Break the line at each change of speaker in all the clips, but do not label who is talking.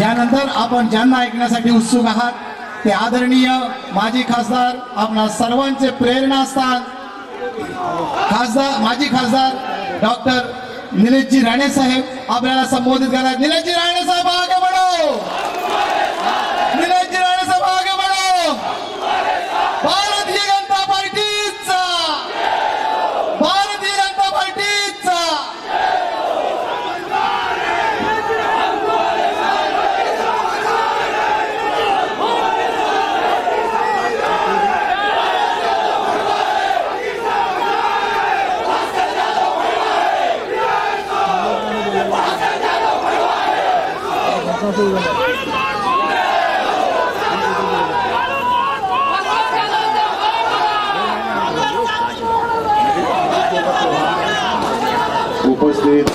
यानंतर आपण ज्यांना ऐकण्यासाठी उत्सुक आहात ते आदरणीय माजी खासदार आपणा सर्वांचे प्रेरणास्थान माजी खासदार डॉक्टर निलेशजी राणे साहेब आपल्याला संबोधित करा। निलेशजी राणे साहेब आगे बढ़ो, निलेशजी राणे साहेब आगे बढ़ो। भारतीय जनता पार्टीचा, भारतीय जनता पार्टीचा
उपस्थित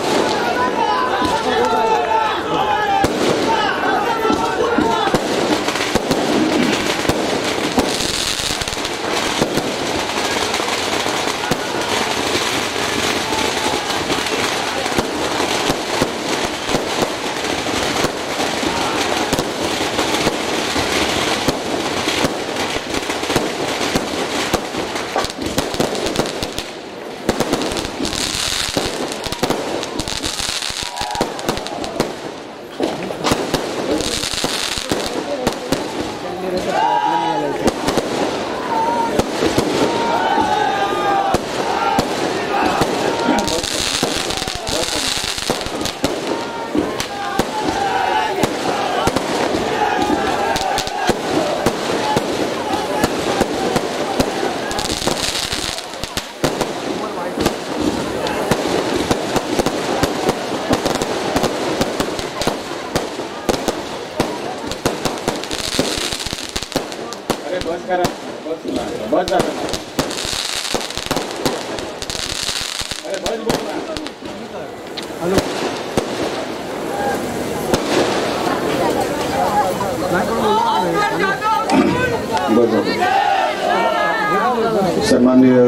सन्माननीय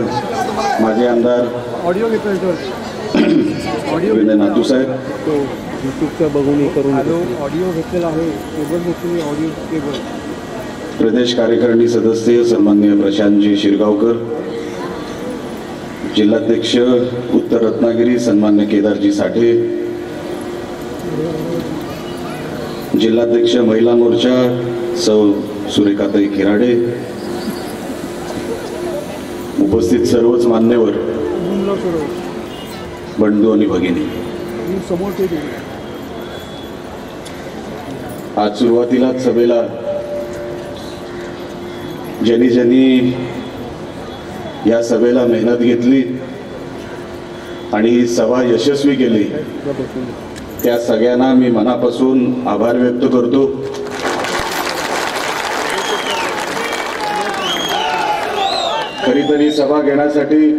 माजी आमदार विनय नातू साहेब
यूट्यूबच्या बघून करून ऑडिओ घेतलेला आहे, केबल घेतलेली ऑडिओ केबल।
प्रदेश कार्यकारिणी सदस्य सन्माननीय प्रशांतजी शिरगावकर, जिल्हाध्यक्ष उत्तर रत्नागिरी सन्मान्य केदारजी साठे, जिल्हाध्यक्ष महिला मोर्चा सौ सुरेखाताई खिराडे, उपस्थित सर्वच मान्यवर बंधू आणि भगिनी, आज सुरुवातीलाच सभेला ज्यांनी ज्यांनी या सभेला मेहनत घेतली आणि ही सभा यशस्वी केली त्या सगळ्यांना मी मनापासून आभार व्यक्त करतो। खरीतरी सभा घेण्यासाठी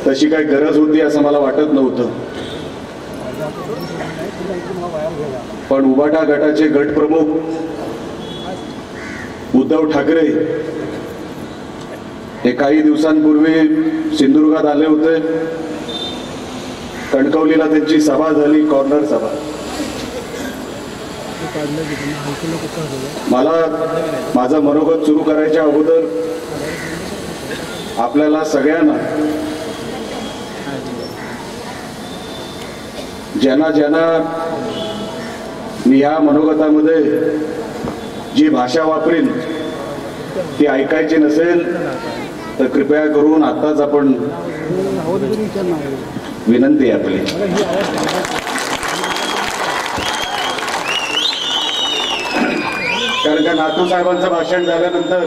तशी काही गरज होती असं मला वाटत नव्हतं, पण उबाटा गटाचे गटप्रमुख उद्धव ठाकरे हे काही दिवसांपूर्वी सिंधुदुर्गात आले होते। कणकवलीला त्यांची सभा झाली, कॉर्नर सभा। मला माझं मनोगत सुरू करायच्या अगोदर आपल्याला सगळ्यांना ज्यांना ज्यांना मी या मनोगतामध्ये जी भाषा वापरीन ती ऐकायची नसेल तर कृपया करून आताच आपण विनंती आहे आपली। कारण का नातू साहेबांचं भाषण झाल्यानंतर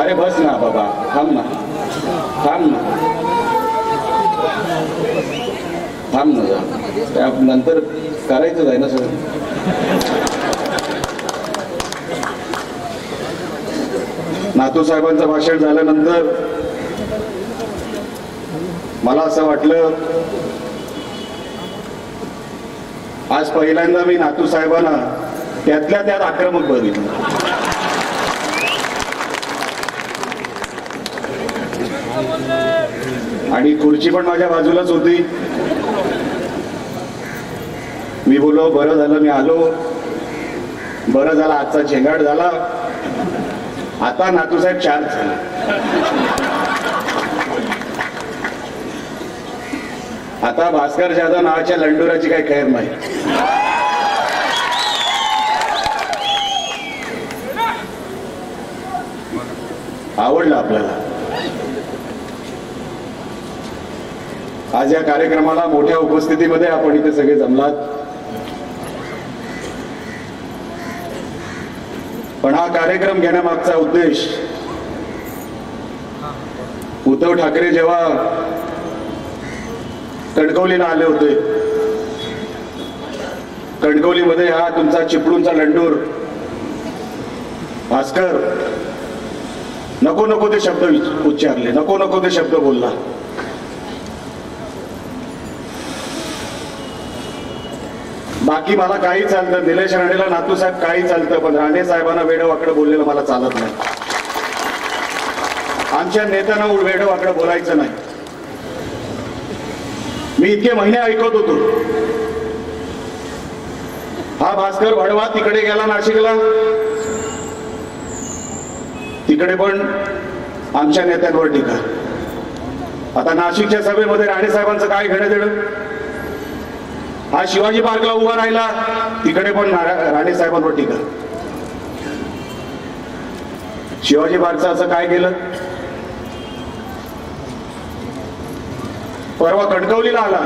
अरे बस ना बाबा, थांब ना त्यानंतर करायचंच आहे ना सगळं। नातू साहेबांचं भाषण झाल्यानंतर मला असं वाटलं आज पहिल्यांदा मी नातू साहेबांना त्यातल्या त्यात आक्रमक बघितलं। आणि खुर्ची पण माझ्या बाजूलाच होती. मी बोलो बरं झालं मी आलो, बरं झालं आजचा झेंगाट झाला. आता नातूसाहेब चार झाले. आता भास्कर जाधव नावाच्या लंडोराची काही खैर नाही. आवडलं आपल्याला. आज या कार्यक्रमाला मोठ्या उपस्थितीमध्ये आपण इथे सगळे जमलात. पण हा कार्यक्रम घेण्यामागचा उद्देश, उद्धव ठाकरे जेव्हा कणकवलीला आले होते, कणकवलीमध्ये हा तुमचा चिपळूणचा लंडूर भास्कर नको नको ते शब्द उच्चारले, नको नको ते शब्द बोलला. बाकी मला काही चालतं, निलेश राणेला नातूसाहेब काही चालतं, पण राणे साहेबांना वेडवाकडं बोललेलं मला चालत नाही. आमच्या नेत्यांना वेडवाकडं बोलायचं नाही. मी इतके महिने ऐकत होतो. हा भास्कर भडवा तिकडे गेला नाशिकला, तिकडे पण आमच्या नेत्यांवर टीका. आता नाशिकच्या सभेमध्ये राणे साहेबांचं काय घेणं देणं. हा शिवाजी पार्कला उभा राहिला, तिकडे पण राणे साहेबांवर टीका. शिवाजी पार्कचं असं काय केलं. परवा कणकवलीला आला,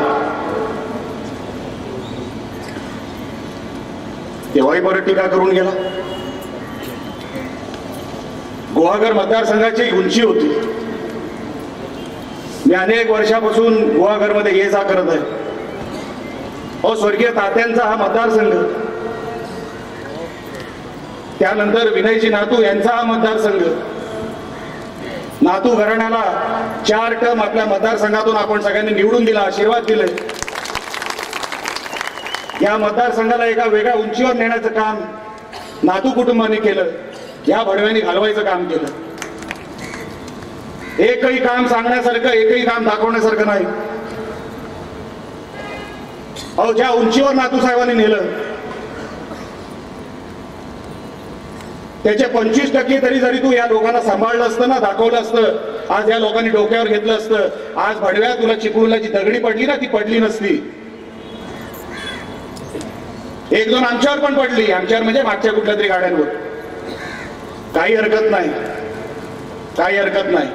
तेव्हाही परत टीका करून गेला. गुहागर मतदारसंघाची उंची होती. मी अनेक वर्षापासून गुहागरमध्ये ये जा करत आहे. स्वर्गीय तात्यांचा हा मतदारसंघ, त्यानंतर विनयजी नातू यांचा हा मतदारसंघ. नातू घराण्याला 4 टर्म आपल्या मतदारसंघातून आपण सगळ्यांनी निवडून दिला, आशीर्वाद दिले. या मतदारसंघाला एका वेगळ्या उंचीवर नेण्याचं काम नातू कुटुंबाने केलं. या भडव्यांनी घालवायचं काम केलं. एकही काम सांगण्यासारखं, एकही काम दाखवण्यासारखं नाही. ज्या उंचीवर नातू साहेबांनी नेलं त्याचे 25% तरी जरी तू या लोकांना सांभाळलं असतं ना, दाखवलं असतं, आज या लोकांनी डोक्यावर घेतलं असतं, आज भडव्या तुला चिपळूणला जी दगडी पडली ना ती पडली नसती. 1-2 आमच्यावर पण पडली, आमच्यावर म्हणजे मागच्या कुठल्या तरी गाड्यांवर. काही हरकत नाही, काही हरकत नाही.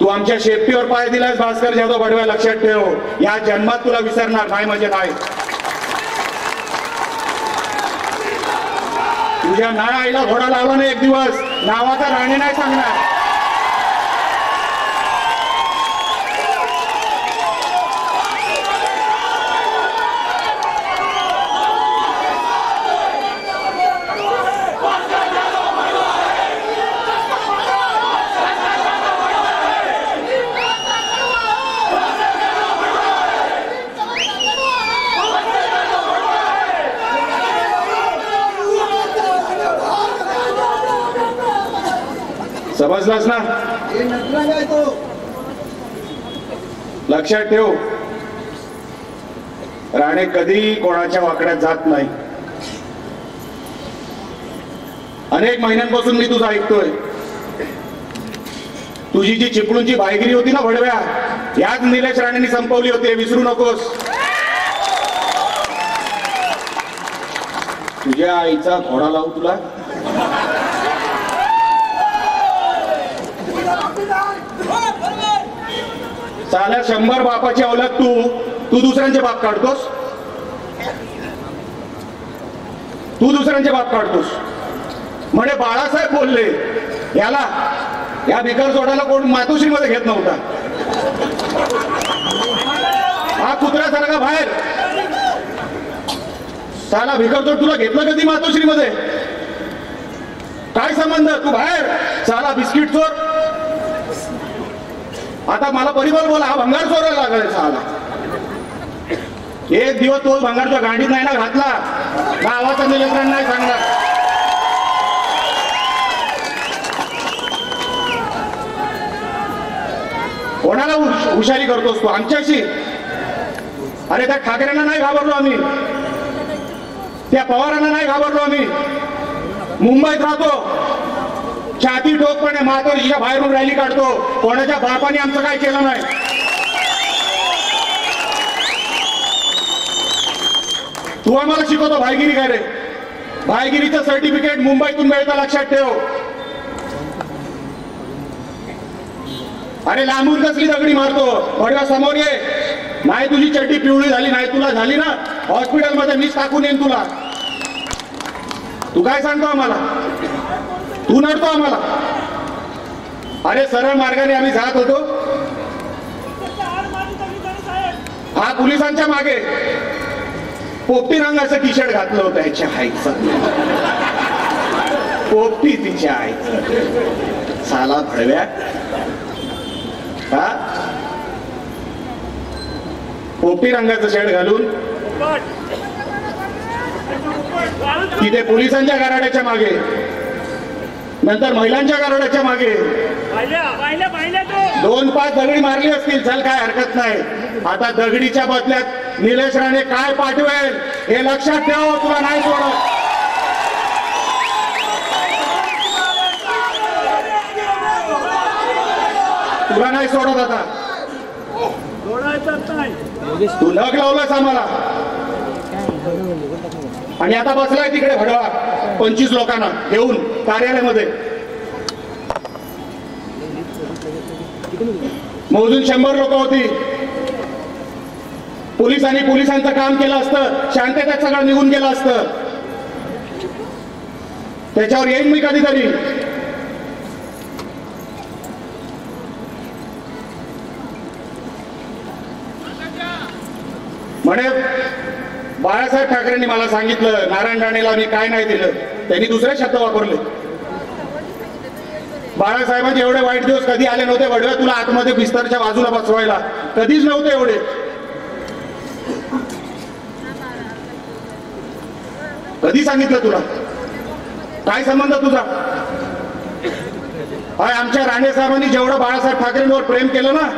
तू आमच्या शेपटीवर पाय दिलास भास्कर जाधव भडव्या, लक्षात ठेव. या जन्मात तुला विसरणार नाही म्हणजे नाही. तुझ्या ना आईला घोडा लावला ना एक दिवस, नावाचा राणे नाही सांगणार. समजलास ना. लक्षात ठेव, राणे कधी कोणाच्या वाकड्यात जात नाही. अनेक महिन्यांपासून मी तुझं ऐकतोय. तुझी जी चिपळूणची बायगिरी होती ना भडव्या, याच निलेश राणेंनी संपवली होती, विसरू नकोस. तुझ्या आईचा घोडा लावू तुला. साल्या 100 बापाची औलाद तू दुसऱ्यांचे बाप काढतोस. तू दुसऱ्यांचे बाप काढतोस. म्हणे बाळासाहेब बोलले याला, या भिकार जोडाला कोण मातोश्रीमध्ये घेत नव्हता. हा कुत्र्यासारखा बाहेर. साला भिकारचोट तुला घेतलं कधी मातोश्रीमध्ये. काय संबंध, तू बाहेर. साला बिस्किट चोर. आता मला परिबल बोला, हा भंगार चोरायला लागला. साला एक दिवस तो भंगारच्या गाडीत नाही ना घातला, गावाचा नियंत्रण नाही सांगणार. कोणाला हुशारी करतोस तू? आमच्याशी? अरे त्या ठाकरेंना नाही घाबरलो आम्ही, त्या पवारांना नाही घाबरलो आम्ही. मुंबईत राहतो, छाती ठोकपणे महात्माजीच्या बाहेरून रॅली काढतो. कोणाच्या बापाने आमचं काय केलं नाही. तू आम्हाला शिकवतो भाईगिरी काय रे? भाईगिरीचं सर्टिफिकेट मुंबईतून मिळतं, लक्षात ठेव. अरे लांबून कसली दगडी मारतो? बडव्या समोर ये. नाही तुझी चड्डी पिवळी झाली नाही, तुला झाली ना, हॉस्पिटलमध्ये मीच टाकून येईन तुला. तू काय सांगतो आम्हाला? तू नडतो आम्हाला? अरे सरळ मार्गाने आम्ही जात होतो, हा पोलिसांच्या मागे पोपटी रंगाचं टी शर्ट घातलं होतं. ह्याच्या आईचं पोपटी, तिच्या आईचं साला भडव्या. हा पोपटी रंगाचं शर्ट घालून तिथे पोलिसांच्या गराड्याच्या मागे, नंतर महिलांच्या गराड्याच्या मागे 2-5 दगडी मारली असतील. चल काय हरकत नाही. आता दगडीच्या बदल्यात निलेश राणे काय पाठवेल हे लक्षात ठेव. तुला नाही सोडत, तुला नाही सोडत. आता तू लग लावलास आम्हाला आणि आता बसलाय तिकडे भडवा 25 लोकांना घेऊन कार्यालयामध्ये. मोजून 100 लोक होती. पोलिसांनी पोलिसांचं काम केलं असतं, शांततेत सगळं निघून गेलं असतं. त्याच्यावर येईन मी कधीतरी. म्हणे बाळासाहेब ठाकरेंनी मला सांगितलं नारायण राणेला मी काय नाही दिलं. त्यांनी दुसरे शब्द वापरले. बाळासाहेबांचे एवढे वाईट दिवस कधी आले नव्हते वडव्या तुला आतमध्ये बिस्तरच्या बाजूला बसवायला. कधीच नव्हते एवढे. कधी सांगितलं तुला? काय संबंध तुझा? आमच्या राणे साहेबांनी जेवढं बाळासाहेब ठाकरेंवर प्रेम केलं ना,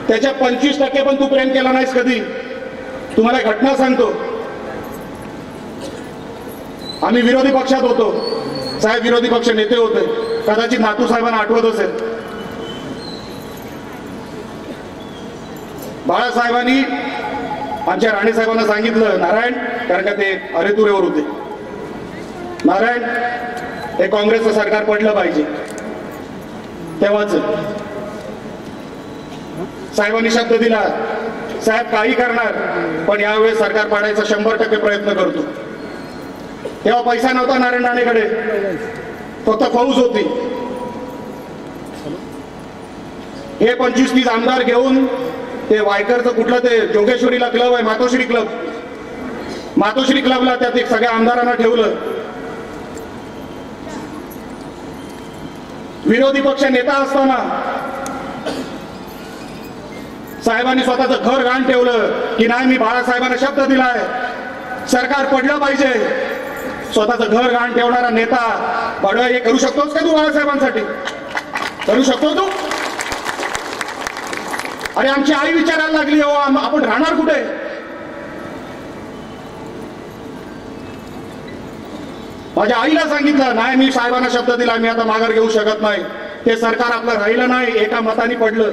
त्याच्या 25% पण तू प्रेम केला नाहीस कधी. तुम्हाला घटना सांगतो. आम्ही विरोधी पक्षात होतो, साहेब विरोधी पक्ष नेते होते. कदाचित नातू साहेबांना आठवत असेल. बाळासाहेबांनी आमच्या राणे साहेबांना सांगितलं, नारायण, कारण का ते अरेतुरेवर होते, नारायण हे काँग्रेसचं सरकार पडलं पाहिजे. तेव्हाच साहेबांनी शब्द दिला, साहेब काही करणार पण यावेळेस सरकार पाडायचा 100% प्रयत्न करतो. तेव्हा पैसा नव्हता नारायण राणेकडे, फक्त फौज होती. हे 25-30 आमदार घेऊन ते वायकरचं कुठलं ते जोगेश्वरीला क्लब आहे, मातोश्री क्लब, मातोश्री क्लबला त्यात एक सगळ्या आमदारांना ठेवलं. विरोधी पक्ष नेता असताना साहेबांनी स्वतःचं घर घाण ठेवलं की नाही मी बाळासाहेबांना शब्द दिलाय सरकार पडलं पाहिजे. स्वतःचं घर घाण ठेवणारा नेता बडवा हे करू शकतोस का तू? बाळासाहेबांसाठी करू शकतो तू? अरे आमची आई विचारायला लागली, हो आपण राहणार कुठे? माझ्या आईला सांगितलं नाही मी साहेबांना शब्द दिला, मी आता माघार घेऊ शकत नाही. ते सरकार आपलं राहिलं नाही, एका मताने पडलं.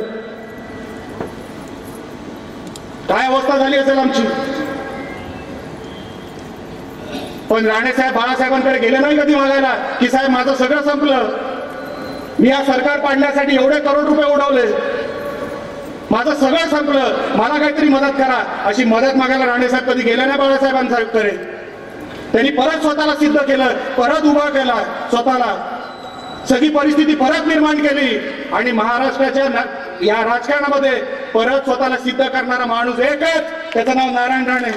काय अवस्था झाली असेल आमची. पण राणे साहेब बाळासाहेबांकडे गेले नाही कधी मागायला की साहेब माझं सगळं संपलं, मी या सरकार पाडण्यासाठी एवढे करोड रुपये उडवले, माझं सगळं संपलं, मला काहीतरी मदत करा. अशी मदत मागायला राणे साहेब कधी गेले नाही बाळासाहेबांकडे. त्यांनी परत स्वतःला सिद्ध केलं, परत उभा केला स्वतःला, सगळी परिस्थिती परत निर्माण केली आणि महाराष्ट्राच्या या राजकारणामध्ये परत स्वतःला सिद्ध करणारा माणूस एकच, त्याचं नाव नारायण राणे.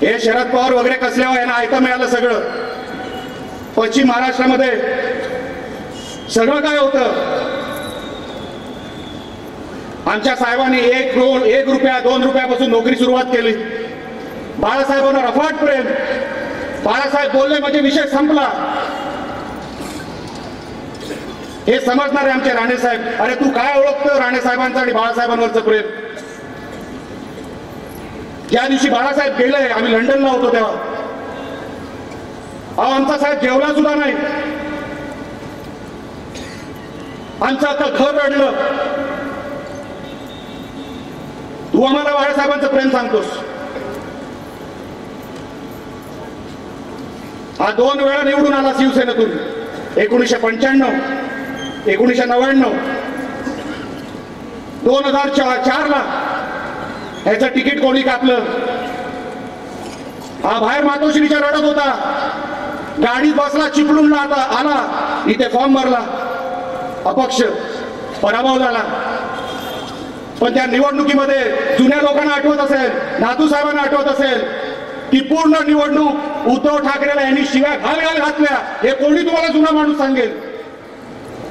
हे शरद पवार वगैरे कसल्यावर यांना ऐकं मिळालं सगळं. पश्चिम महाराष्ट्रामध्ये सगळं काय होतं. आमच्या साहेबांनी 1 रुपया 2 रुपयापासून नोकरी सुरुवात केली. बाळासाहेबांना रफाट प्रेम. बाळासाहेब बोलले म्हणजे विषय संपला. हे समजणारे आमचे राणे साहेब. अरे तू काय ओळखतो राणे साहेबांचं आणि बाळासाहेबांवरचं प्रेम? ज्या दिवशी बाळासाहेब गेले, आम्ही लंडनला होतो तेव्हा, आमचा साहेब जेवला सुद्धा नाही. आमचं आता घर रडलं. तू आम्हाला बाळासाहेबांचं प्रेम सांगतोस. हा 2 वेळा निवडून आला शिवसेनेतून, 1995, 1999, 2004 ला ह्याचं तिकीट कोणी कापलं? हा बाहेर मातोश्रीच्या रडत होता, गाडीत बसला, चिपळूणला आता आला, इथे फॉर्म भरला, अपक्ष पराभव झाला. पण त्या निवडणुकीमध्ये जुन्या लोकांना आठवत असेल, नातू साहेबांना आठवत असेल, ती पूर्ण निवडणूक उद्धव ठाकरेला यांनी शिव्या घाल घातल्या. हे कोणी तुम्हाला जुना माणूस सांगेल?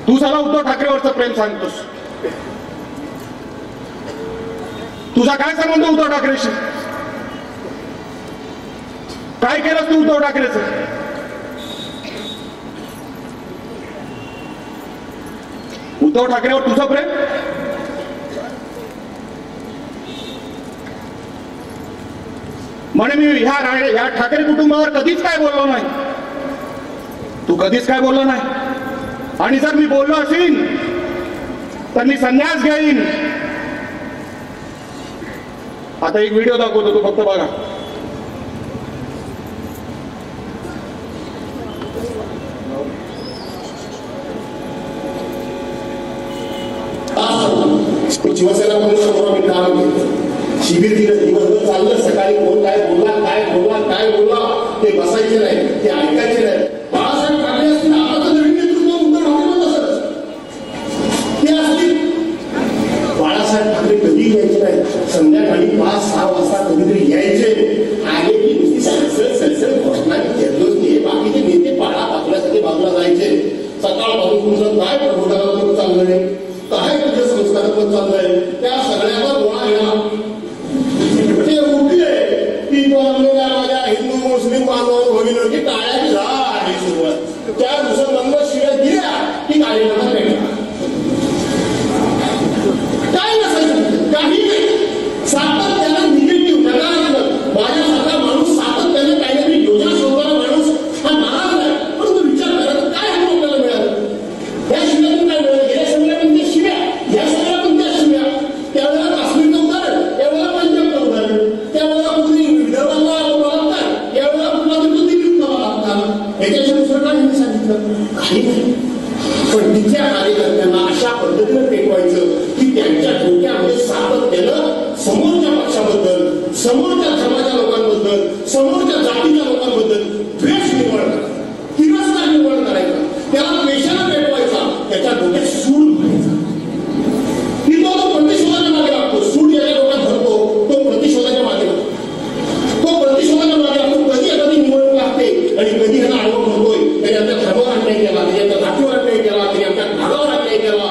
तू साला उद्धव ठाकरेवरचं प्रेम सांगतोस. तुझा काय संबंध उद्धव ठाकरेशी? काय केलंस तू उद्धव ठाकरेचं? उद्धव ठाकरेवर तुझं प्रेम? म्हणे मी ह्या ठाकरे कुटुंबावर कधीच काय बोललो नाही. तू कधीच काय बोललो नाही. आणि जर मी बोललो असेल तर मी संन्यास घेईन. आता एक व्हिडिओ दाखवतो, तू फक्त बघा.
शिवसेना शिबिर दिलं, दिवसभर चाललं. सकाळी कोण काय बोलला, काय बोलला ते बसायचे नाही, ते ऐकायचे नाही. बाळासाहेब ठाकरे असतील, आता नवीन नेतृत्व उद्धव ठाकरे असत ते असतील. बाळासाहेब ठाकरे कधी यायचे नाही. संध्याकाळी 5-6 वाजता कधीतरी यायचे. आले की नुसती सलसळ घोषणा घेतलोच नाही. बाकीचे नेते पाडा पाकल्यासाठी बाजूला जायचे. सकाळपासून तुमचं काय प्रबोधनात्मक चाललंय, काय तुझं संस्कारात्मक चाललंय, त्या सगळ्याचा गोळा घेणार. ते उठले की माझ्या हिंदू मुस्लिम बांधव भगिनी की टाळ्याची झाली सुरुवात. त्या मुसलमानांना शिव्या दिल्या की कार्यक्रम काय नसायचं, काही नाही. सातत्यानं निगेटिव्ह, नकारात्मक. माझ्यासारखा माणूस सातत्यानं काही ना काही योजना शोधणारा माणूस हा नाराज आहे. परंतु विचार करा, काय आपल्याला मिळालं? या शिव्यातून काय मिळालं? गेल्या सगळ्या पण त्या शिव्या, या सगळ्या पण त्या शिव्या. त्यावेळेला काश्मीरचं उदाहरण, त्यावेळेला पंजाबचं उदाहरण, त्यावेळेला कुठली विदर्भाला बलात्कार, यावेळेला कुठला तरी दिल्लीतला बलात्कार. याच्याशी दुसरं काय मी सांगितलं? काही नाही. पण तिथल्या कार्यकर्त्यांना अशा पद्धतीनं टेकवायचं की त्यांच्या डोक्यामध्ये सातत्यानं समोरच्या पक्षाबद्दल, समोरच्या धर्माच्या लोकांबद्दल, समोरच्या जातीच्या लोकांबद्दल द्वेष निर्माण करायचा, तिरस्कार निर्माण करायचा, त्याला द्वेषानं पेटवायचा, त्याच्या डोक्यात सूड व्हायचा. की तो प्रतिशोधाच्या मागे लागतो. सूड ज्याच्या डोक्यात धरतो तो प्रतिशोधाच्या मागे लागतो. तो प्रतिशोधाच्या मागे लागतो. कधी एखादी निवडणूक लागते आणि कधी ह्याला आडवं म्हणतोय, तरी आमच्या धर्मावर अन्याय केला, तरी आमच्या जातीवर अन्याय केला, तरी आमच्या भागावर अन्याय केला,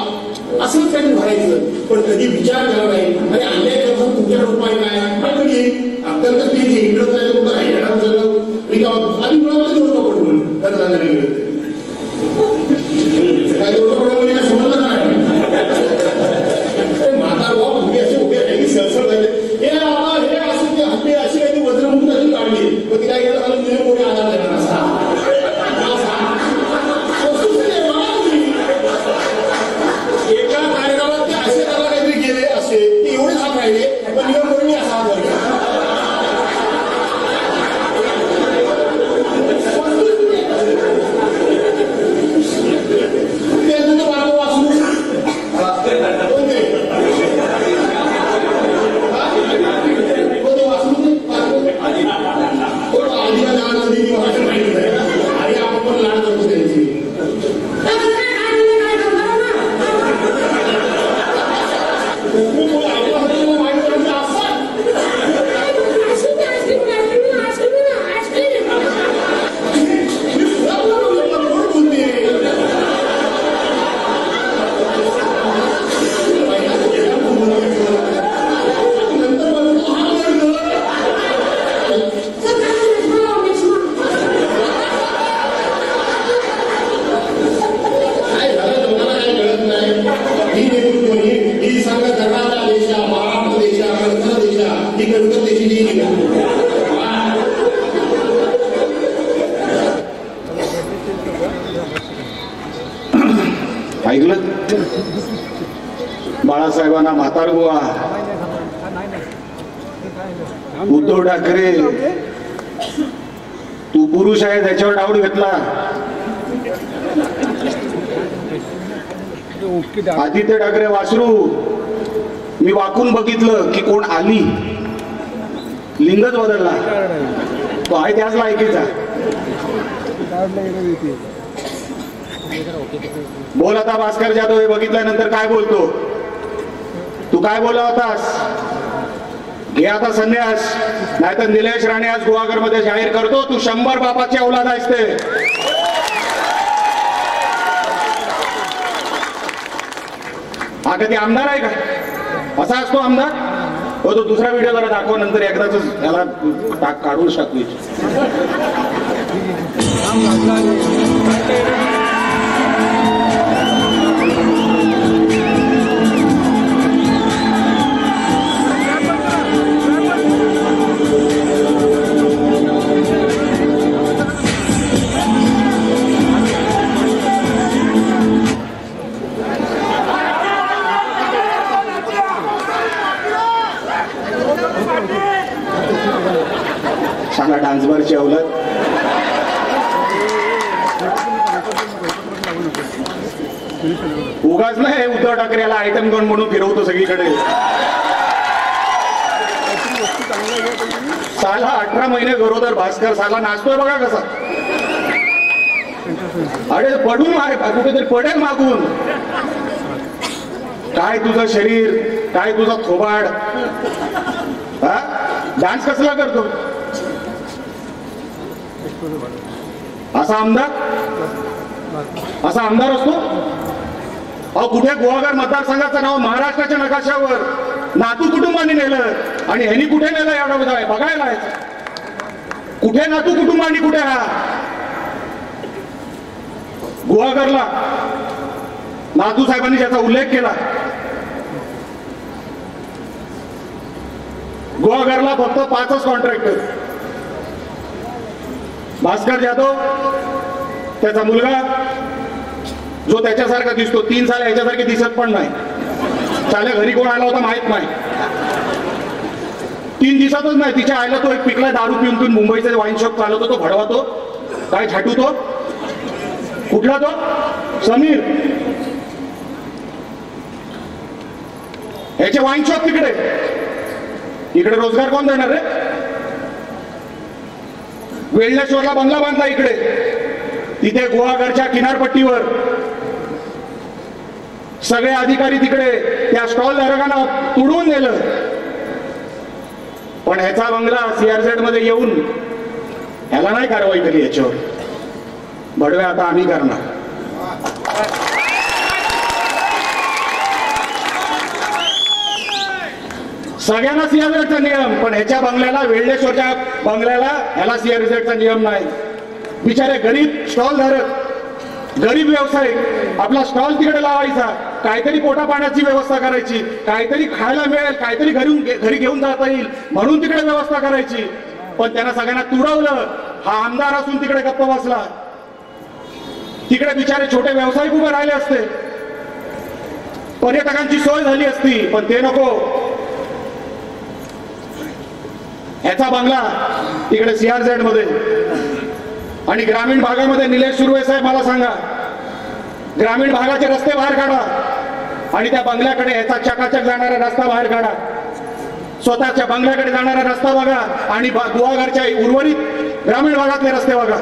असंच काही भरायचं. पण कधी विचार केला नाही. आणि अन्याय करताना तुमच्याकडे उपाय काय? कधी आपल्याला ते इकडं जायचं कुठं आहे येणार सगळं आणि मुळात जोडलं पडून तर जाणार काय जोडलं पडलं काय समजलं नाही. म्हातार वा तुम्ही असे उभे आहे सरसर झाले. हे असं ते हत्ती अशी काही वज्रमुक्त अशी काढली, पण ती काय केलं झालं तिने कोणी आधार देणार असा. एका कार्यक्रमात ते असे त्याला काहीतरी गेले असे ते एवढे हात राहिले, पण नियम करून असा हात राहिला.
ऐकलं? बाळासाहेबांना म्हातारबुवा, उद्धव ठाकरे तू पुरुष आहे त्याच्यावर डाऊट घेतला. आदित्य ठाकरे वासरू, मी वाकून बघितलं की कोण आली, लिंगच बदलला, तो आहे त्याच लायकीचा. बोल आता भास्कर जाधव, हे बघितल्यानंतर काय बोलतो? तू काय बोलला होतास? घे आता संन्यास, नाहीतर निलेश राणे आज गुहागर मध्ये जाहीर करतो तू 100 बापाची औलाद आहेस ते. हा कधी आमदार आहे का? असा असतो आमदार? हो, तो दुसरा व्हिडिओ जरा दाखव, नंतर एकदाच याला काढून टाकू. सांगा डान्सबारची अवलाद. उगाच नाही उद्धव ठाकरे याला आयटम गन म्हणून फिरवतो सगळीकडे. साला 18 महिने गरोदर भास्कर साला नाचतोय बघा कसा. अरे पडून कुठेतरी पडेल मागून. काय तुझं शरीर, काय तुझा थोबाड, हा डान्स कसला करतो? असा आमदार असतो? अहो, कुठे गुहागर मतदारसंघाचं नाव महाराष्ट्राच्या नकाशावर नातू कुटुंबाने नेलं आणि ह्यांनी कुठे नेलं एवढं बघायला आहे. कुठे नातू कुटुंबांनी, कुठे हा गुहागरला नातू साहेबांनी ज्याचा उल्लेख केला. गुहागरला फक्त 5च कॉन्ट्रॅक्टर, भास्कर जाधव, त्याचा मुलगा जो त्याच्यासारखा दिसतो, 3 साल याच्यासारखे दिसत पण नाही. त्याला घरी कोण आला होता माहित नाही, 3 दिवसातच नाही. तिच्या आईला तो एक पिकला दारू पिऊन पिऊन मुंबईचा वाईन शॉप चालवतो, तो भडवातो, काय झाटू तो, कुठला तो समीर, ह्याचे वाईन शॉप तिकडे. इकडे रोजगार कोण देणार रे? वेल्हेश्वरला बंगला बांधला इकडे, तिथे गुहागरच्या किनारपट्टीवर सगळे अधिकारी तिकडे त्या स्टॉल धारकांना तुडवून नेलं. पण ह्याचा बंगला CRZ मध्ये येऊन ह्याला नाही कारवाई केली याच्यावर. भडवे आता आम्ही करणार. सगळ्यांना CRZचा नियम, पण ह्याच्या बंगल्याला, वेल्हेश्वरच्या बंगल्याला ह्याला CRZचा नियम नाही. बिचारे गरीब स्टॉल धारक, गरीब व्यावसायिक आपला स्टॉल तिकडे लावायचा, काहीतरी पोटा पाण्याची व्यवस्था करायची, काहीतरी खायला मिळेल, काहीतरी घरी घेऊन जाता येईल म्हणून तिकडे व्यवस्था करायची. पण त्यांना सगळ्यांना तुडवलं. हा आमदार असून तिकडे गप्प बसला. तिकडे बिचारे छोटे व्यावसायिक उभे राहिले असते, पर्यटकांची सोय झाली असती, पण ते नको. ह्याचा बंगला तिकडे CRZ मध्ये. आणि ग्रामीण भागामध्ये निलेश सुर्वे साहेब, मला सांगा, ग्रामीण भागाचे रस्ते बाहेर काढा आणि त्या बंगल्याकडे ह्याचा चकाचक जाणारा रस्ता बाहेर काढा. स्वतःच्या बंगल्याकडे जाणारा रस्ता बघा आणि गुहागरच्या उर्वरित ग्रामीण भागातले रस्ते बघा.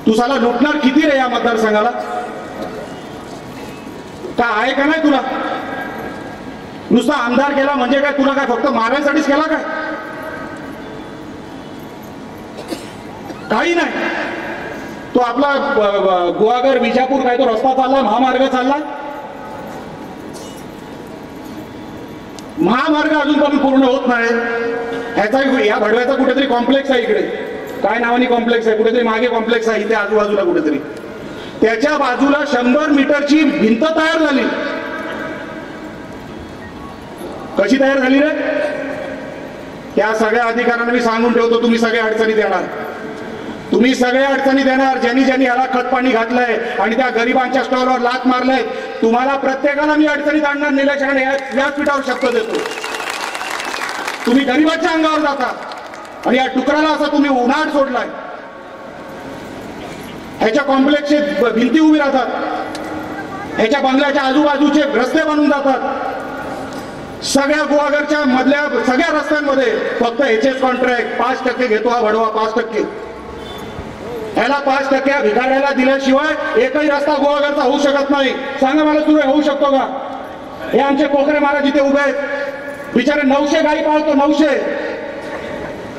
तू साला लुटणार किती रे या मतदारसंघाला? का आहे का नाही तुला? नुसता आमदार केला म्हणजे काय, तुला काय फक्त मारायसाठीच केला काय? काही नाही. तो आपला गुहागर विजापूर काय तो रस्ता चालला, महामार्ग चालला. महामार्ग अजून पण पूर्ण होत नाही. ह्याचा या भडव्याचा कुठेतरी कॉम्प्लेक्स आहे इकडे, काय नावानी कॉम्प्लेक्स आहे, कुठेतरी मागे कॉम्प्लेक्स आहे इथे आजूबाजूला कुठेतरी. त्याच्या बाजूला 100 मीटरची भिंत तयार झाली. कशी तयार झाली रे? त्या सगळ्या अधिकाऱ्यांना मी सांगून ठेवतो, तुम्ही सगळ्या अडचणीत येणार. तुम्ही सगळे अडचणी देणार, ज्यांनी ज्यांनी याला खत पाणी घातलंय आणि त्या गरिबांच्या स्टॉलवर लात मारलंय, तुम्हाला प्रत्येकाला मी अडचणीत आणणार. निलेश राणे याच पीठावर शब्द देतो. तुम्ही गरिबाच्या अंगावर जाता आणि या टुकराला असा तुम्ही उन्हाळ सोडलाय. ह्याच्या कॉम्प्लेक्सचे भिंती उभी राहतात, ह्याच्या बंगल्याच्या आजूबाजूचे रस्ते बनून जातात. सगळ्या गुहागरच्या मधल्या सगळ्या रस्त्यांमध्ये फक्त ह्याचेच कॉन्ट्रॅक्ट 5% घेतो हा भडवा. 5% ह्याला 5% भिकाऱ्याला दिल्याशिवाय एकही रस्ता गुहागरचा होऊ शकत नाही. सांगा मला, सुरू होऊ शकतो का? हे आमचे कोकरे महाराज इथे उभे आहेत, बिचारे 900 गाई पाळतो.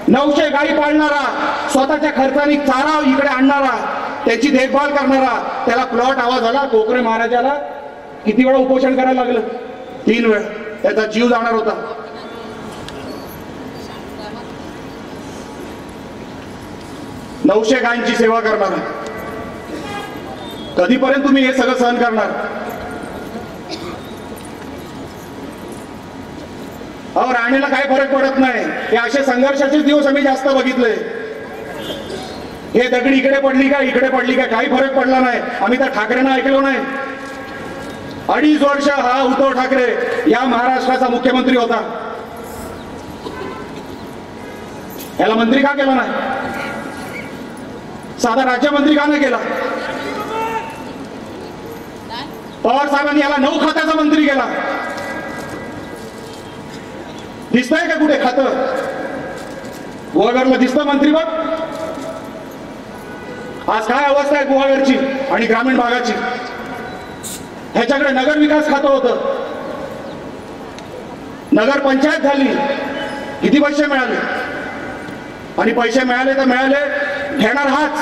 900 गाई पाळणारा, स्वतःच्या खर्चाने चारा इकडे आणणारा, त्याची देखभाल करणारा, त्याला प्लॉट आवाज आला. कोकरे महाराजाला किती वेळा उपोषण करायला लागलं? 3 वेळा. त्याचा जीव जाणार होता. नऊशे गायींची सेवा करणार. कधीपर्यंत तुम्ही हे सगळं सहन करणार? अहो, राणेला काय फरक पडत नाही. हे असे संघर्षाचे दिवस आम्ही जास्त बघितले. हे दगडी इकडे पडली का इकडे पडली का काही फरक पडला नाही. आम्ही तर ठाकरेंना ऐकलो नाही. 2.5 वर्ष हा उद्धव ठाकरे या महाराष्ट्राचा मुख्यमंत्री होता. याला मंत्री का केला नाही? साधा राज्यमंत्री का नाही केला? पवार साहेबांनी याला 9 खात्याचा मंत्री केला. दिसतंय का कुठे खातं? गुहागरला दिसतं मंत्री बघ. आज काय अवस्था आहे गुहागरची आणि ग्रामीण भागाची. ह्याच्याकडे नगर विकास खातं होतं, नगर पंचायत झाली. किती पैसे मिळाले? आणि पैसे मिळाले तर मिळाले, घेणार हाच.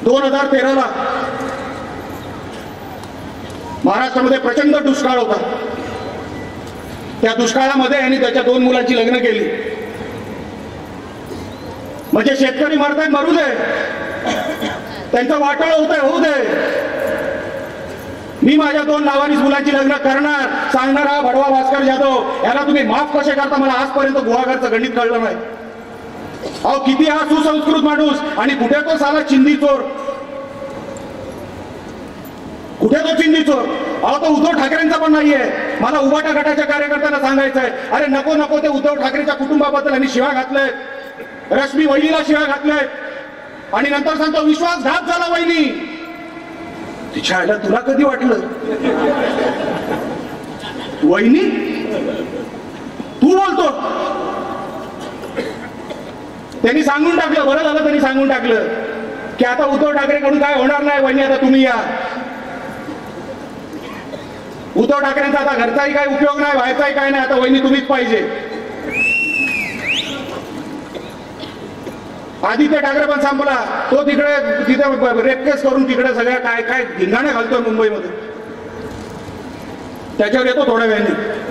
दोन 2013ला महाराष्ट्रामध्ये प्रचंड दुष्काळ होता. त्या दुष्काळामध्ये यांनी त्याच्या 2 मुलांची लग्न केली. म्हणजे शेतकरी मरताय, मरू दे, त्यांचं वाटोळ होतंय, होऊ दे. मी माझ्या 2 लावारीस मुलांची लग्न करणार सांगणार हा भडवा भास्कर जाधव याला तुम्ही माफ कसे करता? मला आजपर्यंत गुहागरचं गणित कळलं नाही. अहो, किती हा सुसंस्कृत माणूस आणि कुठे तो साला चिंदी चोर, कुठे तो चिंदी चोर? अहो, तो उद्धव ठाकरेंचा पण नाहीये. मला उबाटा गटाच्या कार्यकर्त्यांना सांगायचंय, अरे नको नको ते उद्धव ठाकरेच्या कुटुंबाबद्दल यांनी शिव्या घातल्यात, रश्मी वहिनीला शिव्या घातल्यात आणि नंतर सांगतो विश्वासघात झाला वहिनी. तिच्या आईला तुला कधी वाटलं? वहिनी तू बोलतो? त्यांनी सांगून टाकलं. बरं झालं त्यांनी सांगून टाकलं की आता उद्धव ठाकरेकडून काय होणार नाही, वहिनी आता तुम्ही या. उद्धव ठाकरेंचा आता घरचाही काही उपयोग नाही, व्हायचाही काय नाही, आता वहिनी तुम्हीच पाहिजे. आदित्य ठाकरे पण संपला. तो तिथे रेप केस करून तिकडे सगळ्या काय काय धिंगाणे घालतोय मुंबईमध्ये. त्याच्यावर येतो थोड्या वेळाने.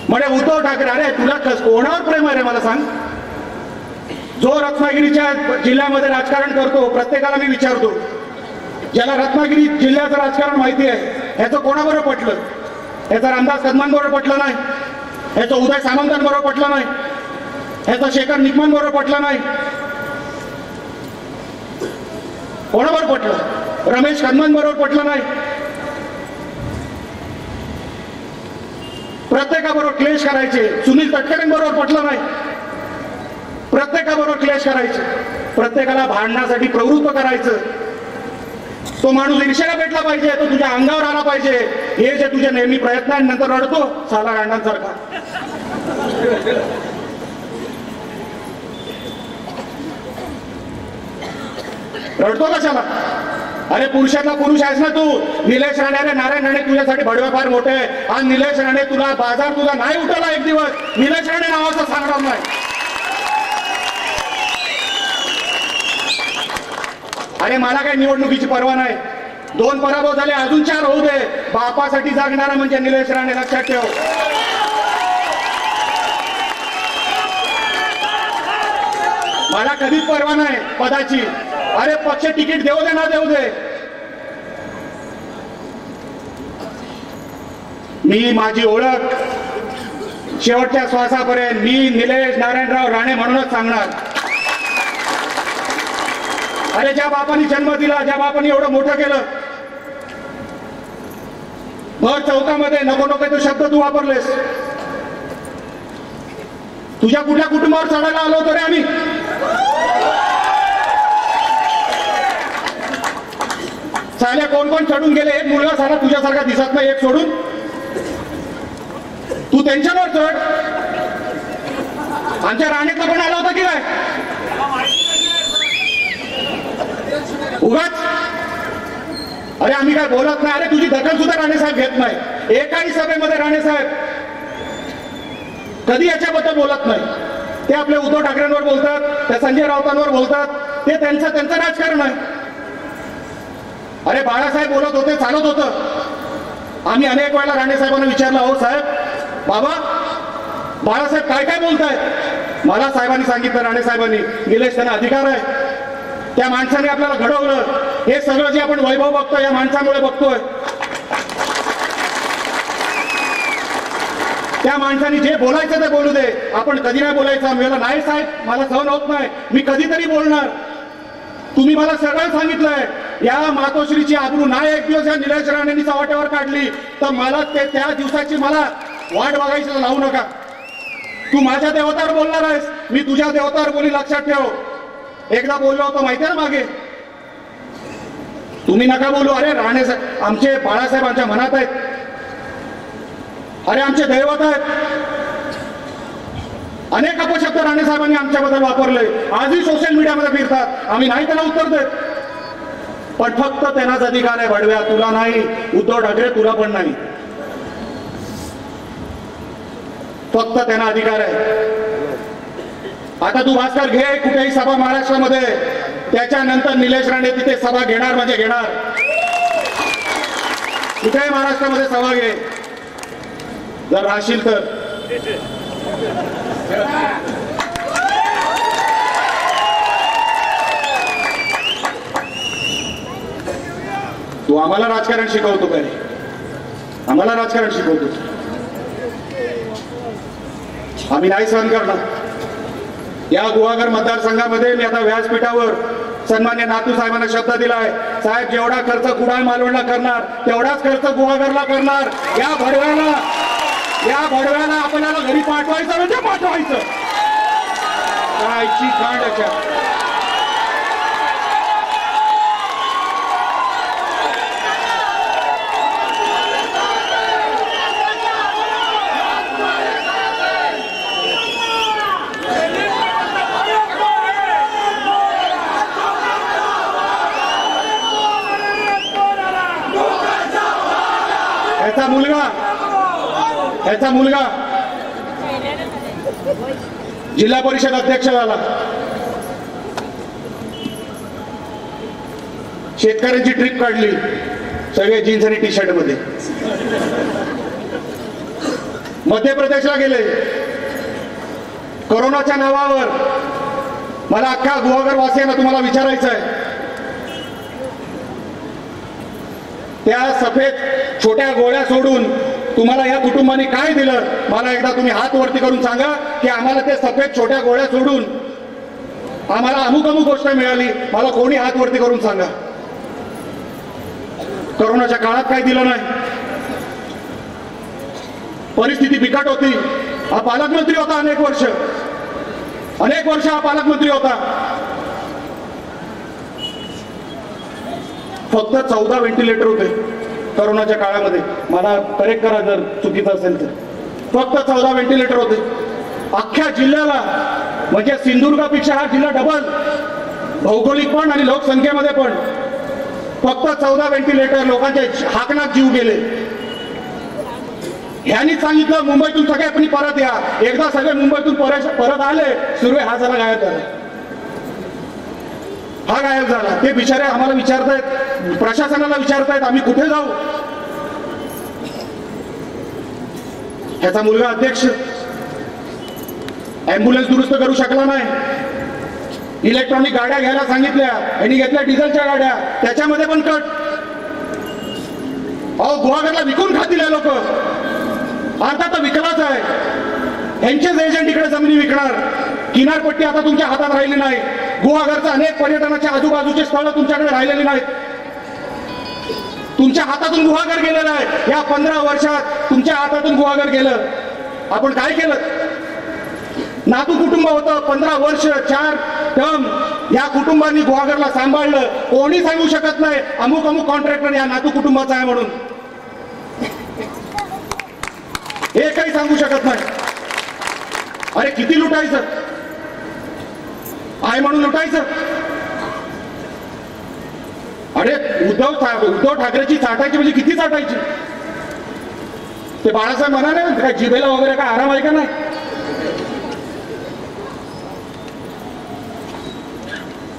म्हणजे उद्धव ठाकरे, अरे तुला कोणावर प्रेम आहे रे मला सांग? जो रत्नागिरीच्या जिल्ह्यामध्ये राजकारण करतो प्रत्येकाला मी विचारतो, ज्याला रत्नागिरी जिल्ह्याचं राजकारण माहिती आहे, ह्याचं कोणाबरोबर पटलं? ह्याचं रामदास कदमांबरोबर पटलं नाही, ह्याचं उदय सामंतांबरोबर पटलं नाही, ह्याचं शेखर निकमांबरोबर पटलं नाही. कोणाबरोबर पटलं? रमेश कदमांबरोबर पटलं नाही. प्रत्येकाबरोबर क्लेश करायचे. सुनील तटकरेंबरोबर पटलं नाही. प्रत्येकाबरोबर क्लेश करायचे, प्रत्येकाला भांडण्यासाठी प्रवृत्त करायचं. तो माणूस ईर्ष्याला भेटला पाहिजे, तो तुझ्या अंगावर आला पाहिजे. हे जे तुझे नेहमी प्रयत्न आहे, नंतर रडतो साला रांडांसारखा. रडतो कशाला? अरे पुरुषातला पुरुष आहेस ना तू. निलेश राणे, अरे नारायण राणे तुझ्यासाठी भडवे फार मोठे आहे. आज निलेश राणे तुला बाजार तुझा नाही उठवला एक दिवस, निलेश राणे नावाचं सांगणार नाही. अरे मला काही निवडणुकीची पर्वा नाही. 2 पराभव झाले, अजून 4 होऊ दे. बापासाठी जागणारा म्हणजे निलेश राणे, लक्षात ठेव. मला कधीच परवा नाही पदाची. अरे पक्ष तिकीट देऊ दे ना देऊ दे. मी माझी ओळख शेवटच्या श्वासापर्यंत मी निलेश नारायणराव राणे म्हणूनच सांगणार. अरे ज्या बापाने जन्म दिला, ज्या बापाने एवढं मोठं केलं, भर चौकामध्ये नको नको तो शब्द तू वापरलेस. तुझ्या कुठल्या कुटुंबावर चढायला आलो होतो रे आम्ही? साल्या कोण कोण चढून गेले? एक मुलगा साला तुझ्यासारखा दिसत नाही एक सोडून. तू त्यांच्यावर चढ. आमच्या राणेतला पण आला होता की काय? उगाच. अरे आम्ही काय बोलत नाही. अरे तुझी दखल सुद्धा राणे साहेब घेत नाही. एकाही सभेमध्ये राणे साहेब कधी याच्याबद्दल बोलत नाही. ते आपल्या उद्धव ठाकरेंवर बोलतात, त्या संजय राऊतांवर बोलतात. ते त्यांचं राजकारण आहे. अरे बाळासाहेब बोलत होते, चालत होतं. आम्ही अनेक वेळेला राणे साहेबांना विचारलं, हो साहेब, बाबा बाळासाहेब काय काय बोलतायत? मला साहेबांनी सांगितलं, राणे साहेबांनी, निलेश त्यांना अधिकार आहे. त्या माणसाने आपल्याला घडवलं. हे सगळं जे आपण वैभव बघतोय या माणसामुळे बघतोय. त्या माणसाने जे बोलायचं ते बोलू दे. आपण कधी नाही बोलायचं. मी नाही साहेब, मला सहन होत नाही, मी कधीतरी बोलणार. तुम्ही मला सगळं सांगितलंय. या मातोश्रीची आबरू नाही एक दिवस या निलेश राणेंनी चव्हाट्यावर काढली तर मला त्या दिवसाची मला वाट बघायची लावू नका. तू माझ्या देवतावर बोलणार आहेस, मी तुझ्या देवतावर बोली, लक्षात ठेव. एकदा बोललो होतो माहितीये ना मागे. तुम्ही नका बोलू. अरे राणे साहेब, आमचे बाळासाहेब आमच्या मनात आहेत. अरे आमचे दैवत आहेत. अनेक अपशब्द राणे साहेबांनी आमच्याबद्दल वापरले. आजही सोशल मीडियामध्ये फिरतात. आम्ही नाही त्याला उत्तर देत. पण फक्त त्यांनाच अधिकार आहे भडव्या, तुला नाही. उद्धव ठाकरे तुला पण नाही. फक्त त्यांना अधिकार आहे. आता तू भास्कर घे कुठेही सभा महाराष्ट्रामध्ये, त्याच्यानंतर निलेश राणे तिथे सभा घेणार म्हणजे घेणार. कुठेही महाराष्ट्रामध्ये सभा घे जर राहशील तर. तू आम्हाला राजकारण शिकवतो काय? आम्हाला राजकारण शिकवतो. आम्ही नाही सहन करणार. या गुहागर मतदारसंघामध्ये मी आता व्यासपीठावर सन्मान्य नातू साहेबांना शब्द दिलाय, साहेब जेवढा खर्च कुडाळ मालवणला करणार तेवढाच खर्च गुहागरला करणार. या भडव्याला आपल्याला घरी पाठवायचं म्हणजे पाठवायचं. कायची कांडाच्या. याचा मुलगा जिल्हा परिषद अध्यक्ष झाला. शेतकऱ्यांची ट्रिप काढली सगळे जीन्स आणि टी शर्ट मध्ये. मध्य प्रदेशला गेले. कोरोनाच्या नावावर मला अख्ख्या गुहागर वासियांना तुम्हाला विचारायचं आहे, त्या सफेद छोट्या गोळ्या सोडून तुम्हाला या कुटुंबाने काय दिलं? मला एकदा तुम्ही हात वरती करून सांगा की आम्हाला ते सफेद छोट्या गोळ्या सोडून आम्हाला अमुक अमुक गोष्ट मिळाली. मला कोणी हात वरती करून सांगा. कोरोनाच्या काळात काय दिलं नाही. परिस्थिती बिकट होती. हा पालकमंत्री होता अनेक वर्ष हा पालकमंत्री होता. फक्त 14 व्हेंटिलेटर होते कोरोनाच्या काळामध्ये. मला करेक्ट करा जर चुकीचं असेल तर. फक्त 14 व्हेंटिलेटर होते अख्ख्या जिल्ह्याला. म्हणजे सिंधुदुर्गापेक्षा हा जिल्हा डबल भौगोलिक पण आणि लोकसंख्येमध्ये पण. फक्त 14 व्हेंटिलेटर. लोकांचे हाकनात जीव गेले. ह्यांनी सांगितलं मुंबईतून सगळे परत या. एकदा सगळे मुंबईतून परत आले, सुरू हा झाला गायब झाला. हा गायब झाला. ते बिचारे आम्हाला विचारतायत, प्रशासनाला विचारतायत आम्ही कुठे जाऊ. ह्याचा मुलगा अध्यक्ष, ऍम्ब्युलन्स दुरुस्त करू शकला नाही. इलेक्ट्रॉनिक गाड्या घ्यायला सांगितल्या, यांनी घेतल्या डिझेलच्या गाड्या, त्याच्यामध्ये पण कट. अहो गुहागरला विकून खातील हे लोक. अर्थात तर विकलाच आहे. यांचेच एजंट इकडे जमिनी विकणार. किनारपट्टी आता तुमच्या हातात राहिली नाही. गुहागरचं अनेक पर्यटनाच्या आजूबाजूचे स्थळ तुमच्याकडे राहिलेली नाहीत. तुमच्या हातातून गुहागर गेलेलं आहे. या 15 वर्षात तुमच्या हातातून गुहागर गेलं. आपण काय केलं? नातू कुटुंब होतं, 15 वर्ष 4 टर्म या कुटुंबांनी गुहागरला सांभाळलं. कोणी सांगू शकत नाही अमुक अमुक कॉन्ट्रॅक्टर या नातू कुटुंबाचा आहे म्हणून. हे काही सांगू शकत नाही. अरे किती लुटायचं आहे म्हणून लुटायचं. अरे उद्धव ठाकरेची चाटायची म्हणजे किती चाटायची. ते बाळासाहेब म्हणाले काय जिभेला वगैरे काय आराम आहे का नाही.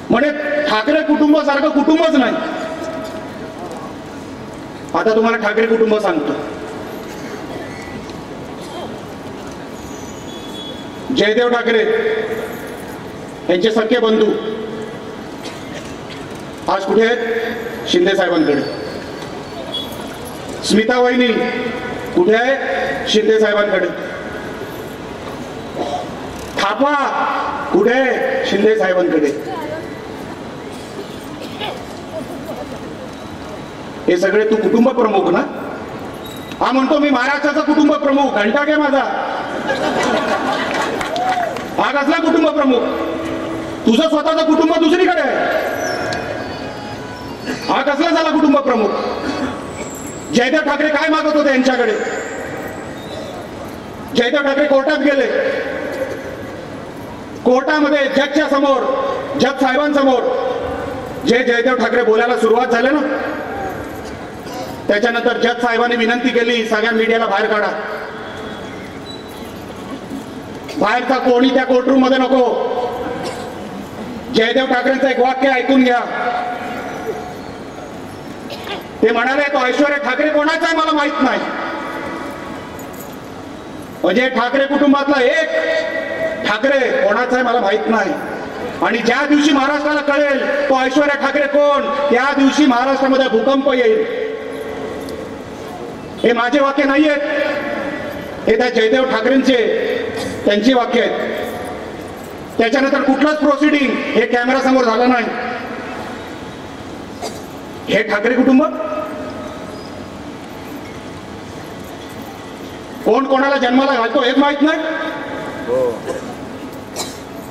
म्हणे ठाकरे कुटुंब सारखं कुटुंबच नाही. आता तुम्हाला ठाकरे कुटुंब सांगतो. जयदेव ठाकरे यांचे सख्खे बंधू आज कुठे आहेत? शिंदे साहेबांकडे. स्मिता वहिनी कुठे आहे? शिंदे साहेबांकडे. थापा कुठे आहे? शिंदे साहेबांकडे. हे सगळे तू कुटुंब प्रमुख ना? हा म्हणतो मी महाराष्ट्राचा कुटुंब प्रमुख. घंटा घे माझा. हा कसला कुटुंब प्रमुख? तुझं स्वतःचं कुटुंब दुसरीकडे आहे. हा कसला झाला कुटुंब प्रमुख? जयदेव ठाकरे काय मागत होते यांच्याकडे? जयदेव ठाकरे कोर्टात गेले. कोर्टामध्ये जजच्या समोर, जज साहेबांसमोर जे जयदेव ठाकरे बोलायला सुरुवात झाले ना, त्याच्यानंतर जज साहेबांनी विनंती केली सगळ्या मीडियाला बाहेर काढा. बाहेरचा कोणी त्या कोर्टरूम मध्ये नको. जयदेव ठाकरेंचं एक वाक्य ऐकून घ्या. ते म्हणाले तो ऐश्वर्या ठाकरे कोणाचा आहे मला माहित नाही. म्हणजे ठाकरे कुटुंबातला एक ठाकरे कोणाचा आहे मला माहित नाही. आणि ज्या दिवशी महाराष्ट्राला कळेल तो ऐश्वर्या ठाकरे कोण, त्या दिवशी महाराष्ट्रामध्ये भूकंप येईल. हे माझे वाक्य नाही आहेत, हे त्या जयदेव ठाकरेंचे त्यांची वाक्य आहेत. त्याच्यानंतर कुठलंच प्रोसिडिंग हे कॅमेरा समोर झालं नाही. हे ठाकरे कुटुंब कोण कोणाला जन्माला घालतो हेच माहित नाही.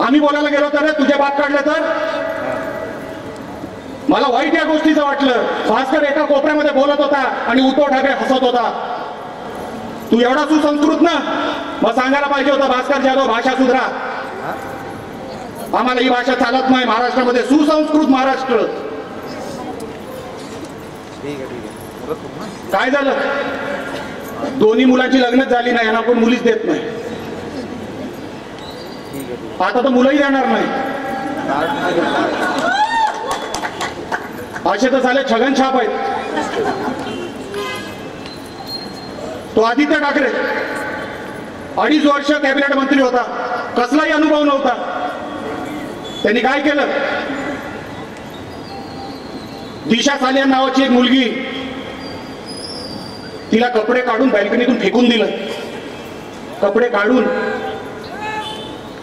आम्ही बोलायला गेलो तर तुझे बाप काढले तर मला वाईट या गोष्टीचं वाटलं. भास्कर एका कोपऱ्यामध्ये बोलत होता आणि उद्धव ठाकरे हसत होता. तू एवढा सुसंस्कृत ना, मग सांगायला पाहिजे होता भास्कर जाधव भाषा सुधरा. आम्हाला ही भाषा चालत नाही महाराष्ट्रामध्ये. सुसंस्कृत महाराष्ट्र. काय झालं? दोन्ही मुलांची लग्नच झाली नाही, यांना कोण मुलीच देत नाही. आता तर मुलंही देणार नाही. असे तर झाले छगन छाप आहेत. तो आदित्य ठाकरे 2.5 वर्ष कॅबिनेट मंत्री होता, कसलाही अनुभव नव्हता. त्यांनी काय केलं? दिशा सालिया नावाची एक मुलगी, तिला कपडे काढून बॅल्कनीतून फेकून दिलं. कपडे काढून.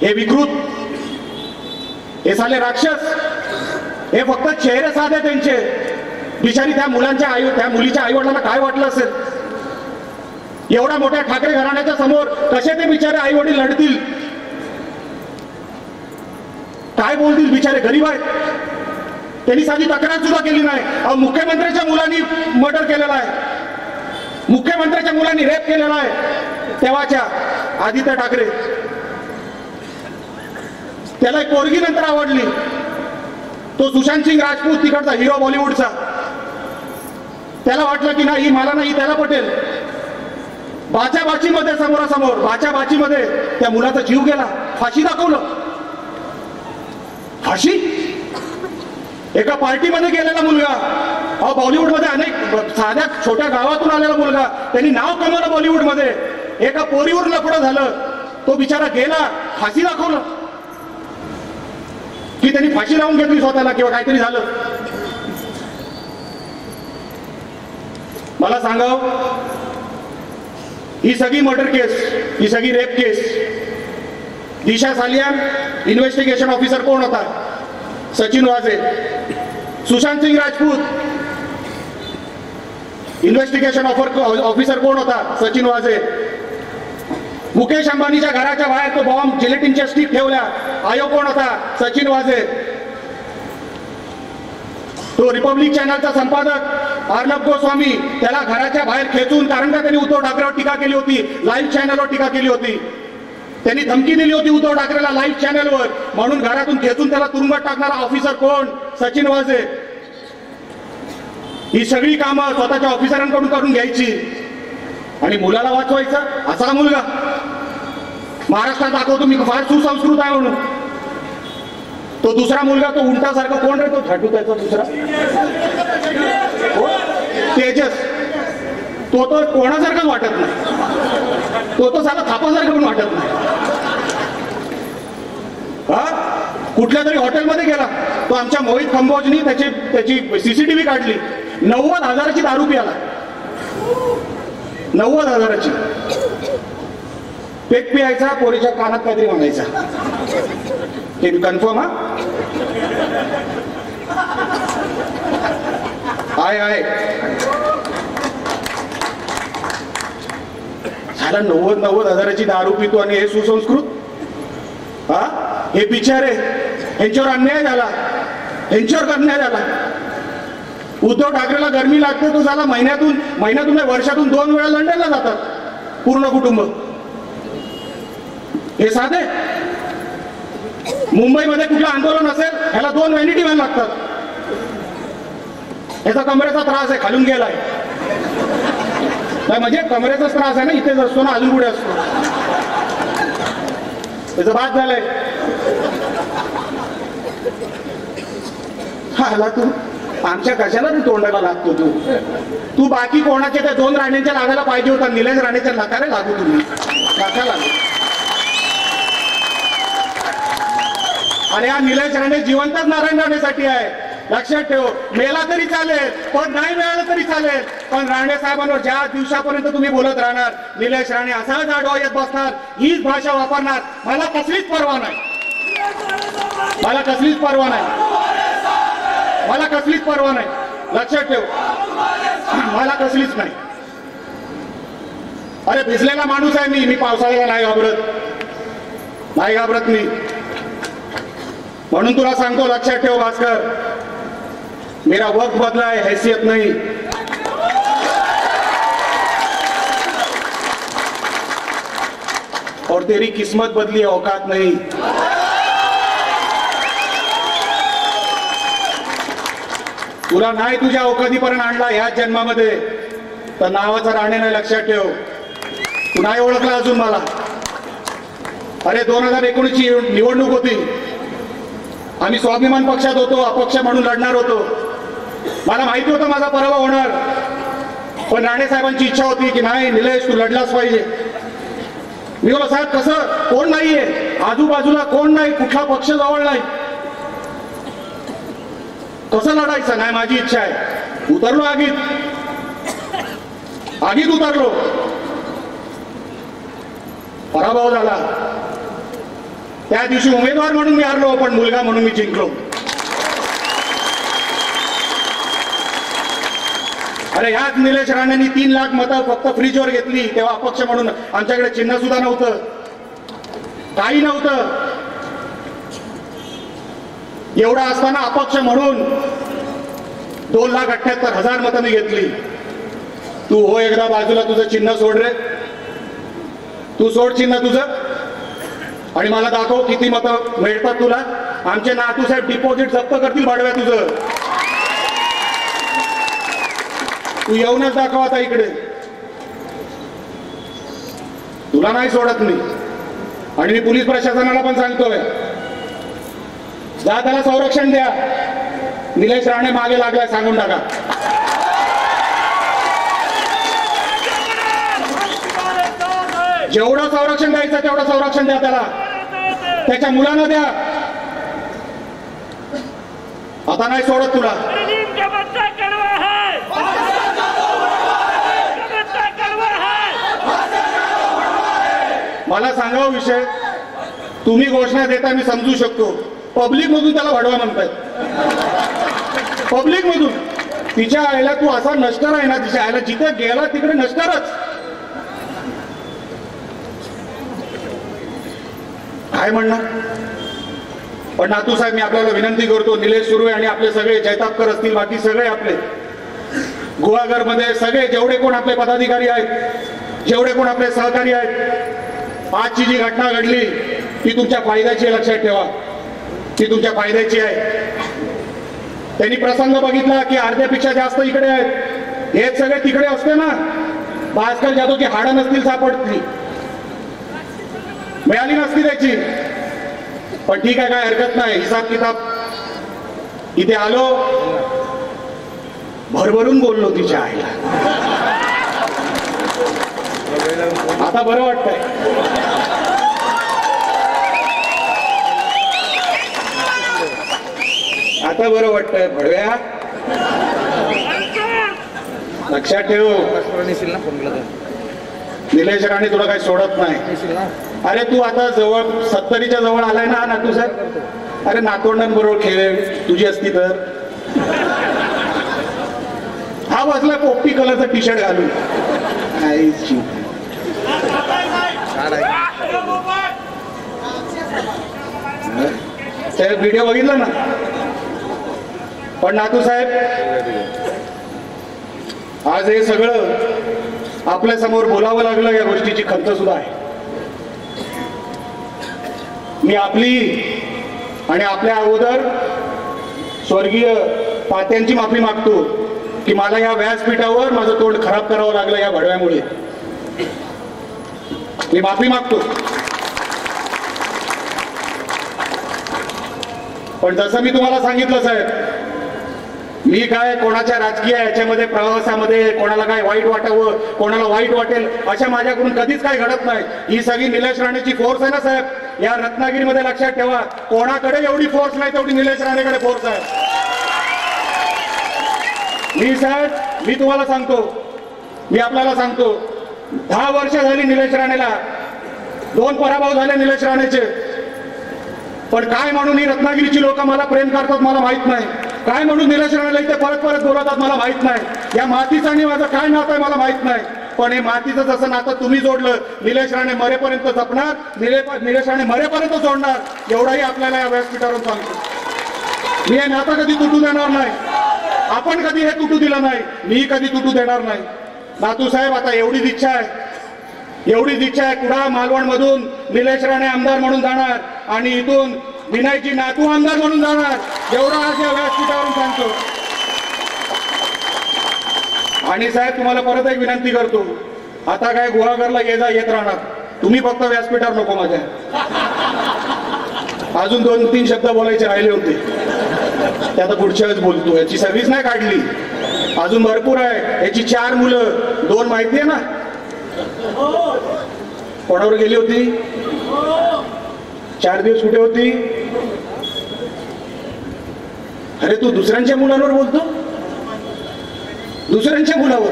हे विकृत, हे साले राक्षस, हे फक्त चेहरे साधे त्यांचे. बिचारी त्या मुलीच्या आईवडिलांना काय वाटलं असेल? एवढ्या मोठ्या ठाकरे घराण्याच्या समोर कसे ते बिचारे आई वडील लढतील? काय बोलतील? बिचारे गरीब आहेत. त्यांनी साधी तक्रार सुद्धा केली नाही. मुख्यमंत्र्याच्या मुलांनी मर्डर केलेला आहे, मुख्यमंत्र्याच्या मुलांनी रेप केलेला आहे तेव्हाच्या आदित्य ठाकरे. त्याला एक पोरगी नंतर आवडली, तो सुशांत सिंग राजपूत, तिकडचा हिरो बॉलिवूडचा. त्याला वाटलं की नाही मला नाही त्याला पटेल. बाचाबाचीमध्ये समोरासमोर बाचाबाचीमध्ये त्या मुलाचा जीव गेला. फाशी दाखवलं. फाशी एका पार्टीमध्ये गेलेला मुलगा, बॉलिवूडमध्ये अनेक साध्या छोट्या गावातून आलेला मुलगा, त्यांनी नाव कमवलं बॉलिवूडमध्ये. एका पोरीवर लफडं झालं, तो बिचारा गेला, फाशी दाखवलं. की त्यांनी फाशी लावून घेतली स्वतःला किंवा काहीतरी झालं. मला सांगाव, ही सगळी मर्डर केस, ही सगळी रेप केस, दिशा सालियान इन्व्हेस्टिगेशन ऑफिसर कोण होता? सचिन वाझे. सुशांत सिंग राजपूत इन्व्हेस्टिगेशन ऑफिसर कोण होता? सचिन वाझे. मुकेश अंबानीच्या घराच्या बाहेर तो बॉम्ब जिलेटिनच्या स्टिक ठेवल्या, आयोग कोण होता? सचिन वाझे. तो रिपब्लिक चॅनलचा संपादक अर्णब गोस्वामी, त्याला घराच्या बाहेर खेचून, कारण का त्यांनी उद्धव ठाकरेवर टीका केली होती, लाईव्ह चॅनलवर टीका केली होती, त्यांनी धमकी दिली होती उद्धव ठाकरेला लाईव्ह चॅनलवर, म्हणून घरातून खेचून त्याला तुरुंगात टाकणारा ऑफिसर कोण? सचिन वाझे. ही सगळी कामं स्वतःच्या ऑफिसरांकडून करून घ्यायची आणि मुलाला वाचवायचा. असा मुलगा महाराष्ट्रात दाखवतो मी फार सुसंस्कृत आहे म्हणून. तो दुसरा मुलगा, तो उंटासारखा कोण रे? तो झाटू त्याचा दुसरा तेजस, तो कोणासारखाच वाटत नाही, तो साला थापासारखं पण वाटत नाही. हा कुठल्या तरी हॉटेलमध्ये गेला तो, आमच्या मोहित कंबोजनी त्याची सीसीटीव्ही काढली, 90,000ची दारू प्याला, 90,000ची. पेक पियायचा, पोरीच्या कानात काहीतरी म्हणायचा. हे कन्फर्म? आहे झाला. 90,000ची दारू पितो आणि हे सुसंस्कृत. हा हे बिचारे, यांच्यावर अन्याय झाला, उद्धव ठाकरेला गरमी लागते, तो झाला महिन्यातून वर्षातून 2 वेळा लंडनला जातात पूर्ण कुटुंब. हे साधे. मुंबईमध्ये कुठलं आंदोलन असेल ह्याला 2 व्हॅनिटी व्हॅन लागतात. ह्याचा कमरेचा त्रास आहे, खालून गेलाय. म्हणजे कमरेचाच त्रास आहे ना, इथेच असतो ना, अजून पुढे असतो, त्याचं बाद झालंय. हाला तू आमच्या कशाला तू तोंडाला लागतो? तू बाकी कोणाच्या त्या 2 राणेंच्या लागायला पाहिजे होता, निलेश राणेच्या नकारे लागू, तुम्ही नका लागू. आणि हा निलेश राणे जिवंतच नारायण राणेसाठी आहे, लक्षात ठेव. मेला तरी चालेल, पण नाही मिळालं तरी चालेल, पण राणे साहेबांवर ज्या दिवसापर्यंत तुम्ही बोलत राहणार, निलेश राणे असाच आडवा येत बसणार, हीच भाषा वापरणार. मला कसलीच परवा नाही, मला कसलीच परवा नाही, लक्षात ठेव, मला कसलीच नाही. अरे भिजलेला माणूस आहे मी पावसाळ्याला नाही घाबरत मी. म्हणून तुला सांगतो, लक्षात ठेव भास्कर, मेरा वक्त बदला है, हैसियत नहीं. और तेरी किस्मत बदली है, औकात नहीं. तुला नाही तुझ्या औकातीपर्यंत आणला ह्याच जन्मामध्ये, तर नावाचा राणे नाही, लक्षात ठेव. तू नाही ओळखला अजून मला. अरे 2019ची निवडणूक होती, आम्ही स्वाभिमान पक्षात होतो, अपक्ष म्हणून लढणार होतो. मला माहिती होतं माझा पराभव होणार, पण राणे साहेबांची इच्छा होती की नाही निलेश तू लढलाच पाहिजे. मी बोला साहेब कसं, कोण नाहीये आजूबाजूला, कोण नाही, कुठला पक्ष जवळ नाही, कसं लढायचं? नाही माझी इच्छा आहे. उतरलो आगीत उतरलो, पराभव झाला. त्या दिवशी उमेदवार म्हणून मी हारलो, पण मुलगा म्हणून मी जिंकलो. अरे ह्याच निलेश राणेंनी 3 लाख मतं फक्त फ्रीजवर घेतली, तेव्हा अपक्ष म्हणून आमच्याकडे चिन्ह सुद्धा नव्हतं, काही नव्हतं. एवढा असताना अपक्ष म्हणून 2,78,000 मतं मी घेतली. तू हो एकदा बाजूला, तुझं चिन्ह सोड रे, तू सोड चिन्ह तुझं, आणि मला दाखव किती मतं मिळतात तुला. आमचे नातू साहेब डिपॉझिट जप्त करतील भाडव्या तुझं. तू येऊनच दाखव आता इकडे, तुला नाही सोडत मी. आणि मी पोलीस प्रशासनाला पण सांगतोय, जा त्याला संरक्षण द्या. निलेश राणे मागे लागलाय, सांगून टाका. जेवढं संरक्षण द्यायचं तेवढं संरक्षण द्या त्याला, त्याच्या मुलांना द्या. आता नाही सोडत तुला. मला सांगावं विषय, तुम्ही घोषणा देता मी समजू शकतो, पब्लिक मधून त्याला वाढवा म्हणतायत. पब्लिक मधून तिच्या आईला तू असा नष्टर आहे ना, तिच्या आईला जिथे गेला तिकडे नष्टरच. काय म्हणणार. पण नातू साहेब, मी आपल्याला विनंती करतो, निलेश सुर्वे आणि आपले सगळे जैतापकर असतील, बाकी सगळे आपले गुहागर मध्ये सगळे जेवढे कोण आपले पदाधिकारी आहेत, जेवढे कोण आपले सहकारी आहेत, आजची जी घटना घडली ती तुमच्या फायद्याची आहे, लक्षात ठेवा, ती तुमच्या फायद्याची आहे. त्यांनी प्रसंग बघितला की अर्ध्यापेक्षा जास्त इकडे आहेत, हेच सगळे तिकडे असते ना, भास्कर जाधवची हाडं नसतील सापडली, मिळाली नसती त्याची. पण ठीक आहे, काय हरकत नाही, हिसाब किताब. इथे आलो, भरभरून बोललो तिच्या आईला. आता बरं वाटतंय. आता बरं वाटतंय. भडव्या, लक्षात ठेव, निलेश राणे तुला काही सोडत नाही. अरे तू आता जवळ 70च्या जवळ आलाय ना नातू साहेब. अरे नातवंडांबरोबर खेळ तुझी असती तर. हा बसला पोपटी कलरचा टी शर्ट घालून. व्हिडिओ बघितला ना. पण नातू साहेब, आज हे सगळं आपल्या समोर बोलावं लागलं, या गोष्टीची खंत सुद्धा आहे. मी आपली आणि आपल्या अगोदर स्वर्गीय तात्यांची माफी मागतो की मला या व्यासपीठावर माझं तोंड खराब करावं लागलं या भडव्यामुळे. मी माफी मागतो. पण जसं मी तुम्हाला सांगितलं साहेब, मी काय कोणाच्या राजकीय याच्यामध्ये प्रवासामध्ये कोणाला काय वाईट वाटावं, कोणाला वाईट वाटेल अशा माझ्याकडून कधीच काही घडत नाही. ही सगळी निलेश राणेची फोर्स आहे ना साहेब, या रत्नागिरीमध्ये लक्षात ठेवा, कोणाकडे एवढी फोर्स नाही तेवढी निलेश राणेकडे फोर्स आहे. मी साहेब, मी तुम्हाला सांगतो, मी आपल्याला सांगतो, 10 वर्ष झाली निलेश राणेला, 2 पराभव झाले निलेश राणेचे. पण काय म्हणून ही रत्नागिरीची लोक मला प्रेम करतात मला माहित नाही, काय म्हणून निलेश राणेला इथे परत परत बोलवतात मला माहित नाही, या मातीचं आणि माझं काय नातं आहे मला माहित नाही. पण हे मातीचं जसं नातं तुम्ही जोडलं, निलेश राणे मरेपर्यंत जपणार, निलेश राणे मरेपर्यंत जोडणार, एवढाही आपल्याला या व्यासपीठावरून सांगतो. मी हे नातं कधी तुटू देणार नाही, आपण कधी हे तुटू दिलं नाही, मी कधी तुटू देणार नाही. नातू साहेब, आता एवढीच इच्छा आहे, एवढीच इच्छा आहे, कुडाळ मालवण मधून निलेश राणे आमदार म्हणून जाणार आणि इथून विनायकजी नातू आमदार म्हणून जाणार, एवढा आज या व्यासपीठावरून सांगतो. आणि साहेब, तुम्हाला परत एक विनंती करतो, आता काय गुहागरला ये जा येत राहणार, तुम्ही फक्त व्यासपीठावर नको माझ्या. अजून 2-3 शब्द बोलायचे राहिले होते, ते आता पुढच्या वेळेस बोलतो. याची सर्व्हिस नाही काढली, अजून भरपूर आहे. याची 4 मुलं, 2 माहिती आहे ना कोणावर गेली होती, 4 दिवस कुठे होती. अरे तू दुसऱ्यांच्या मुलांवर बोलतो, दुसऱ्यांच्या मुलावर.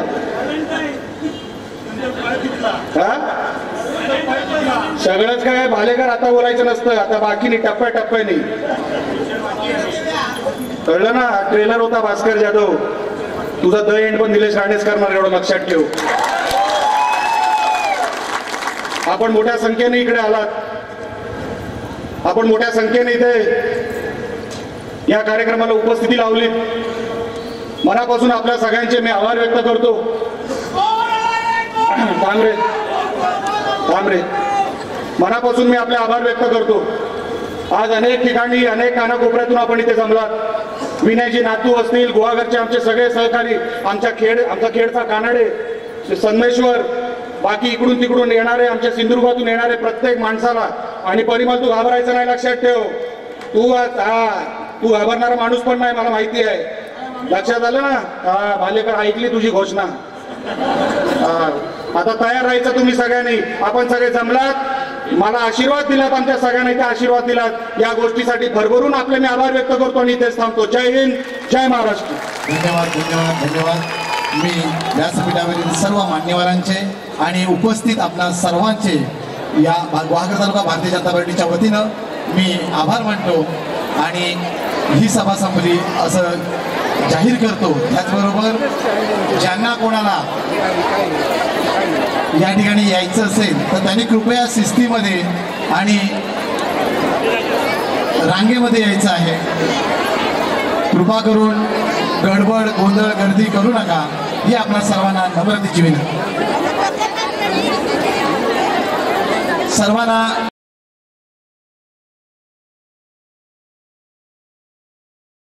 सगळंच काय भालेकर आता बोलायचं नसतं, आता बाकी टप्प्याटप्प्याने. कळलं ना. ट्रेलर होता भास्कर जाधव, तुझा द एंड पण निलेश राणेच करणार, एवढं लक्षात ठेव. आपण मोठ्या संख्येने इकडे आलात, आपण मोठ्या संख्येने इथे या कार्यक्रमाला उपस्थिती लावली, मनापासून आपल्या सगळ्यांचे मी आभार व्यक्त करतो. थांबरे, मनापासून मी आपले आभार व्यक्त करतो. आज अनेक ठिकाणी अनेक कानाकोपऱ्यातून आपण इथे जमलात. विनयजी नातू असतील, गुहागरचे आमचे सगळे सहकारी, आमचा खेडचा कानाडे, संगमेश्वर, बाकी इकडून तिकडून येणारे, आमच्या सिंधुदुर्गातून येणारे प्रत्येक माणसाला. आणि परिमल, तू घाबरायचं नाही, लक्षात ठेव. तू घाबरणारा माणूस पण नाही, मला माहिती आहे. लक्षात आलं ना. भालेकर, ऐकली तुझी घोषणा. आता तयार राहायचं तुम्ही सगळ्यांनी. आपण सगळे जमलात, मला आशीर्वाद दिलात, आमच्या सगळ्यांना इथे आशीर्वाद दिलात, या गोष्टीसाठी भरभरून आपले मी आभार व्यक्त करतो आणि इथेच थांबतो. जय हिंद, जय महाराष्ट्र.
धन्यवाद धन्यवाद धन्यवाद. मी व्यासपीठावरील सर्व मान्यवरांचे आणि उपस्थित आपणा सर्वांचे या गुहागर तालुका भारतीय जनता पार्टीच्या वतीनं मी आभार मानतो आणि ही सभा संपली असं जाहीर करतो. त्याचबरोबर ज्यांना कोणाला या ठिकाणी यायचं असेल तर त्यांनी कृपया शिस्तीमध्ये आणि रांगेमध्ये यायचं आहे. कृपा करून गडबड गोंधळ गर्दी करू नका ही आपल्या सर्वांना नम्रतेची विनंती. सर्वांना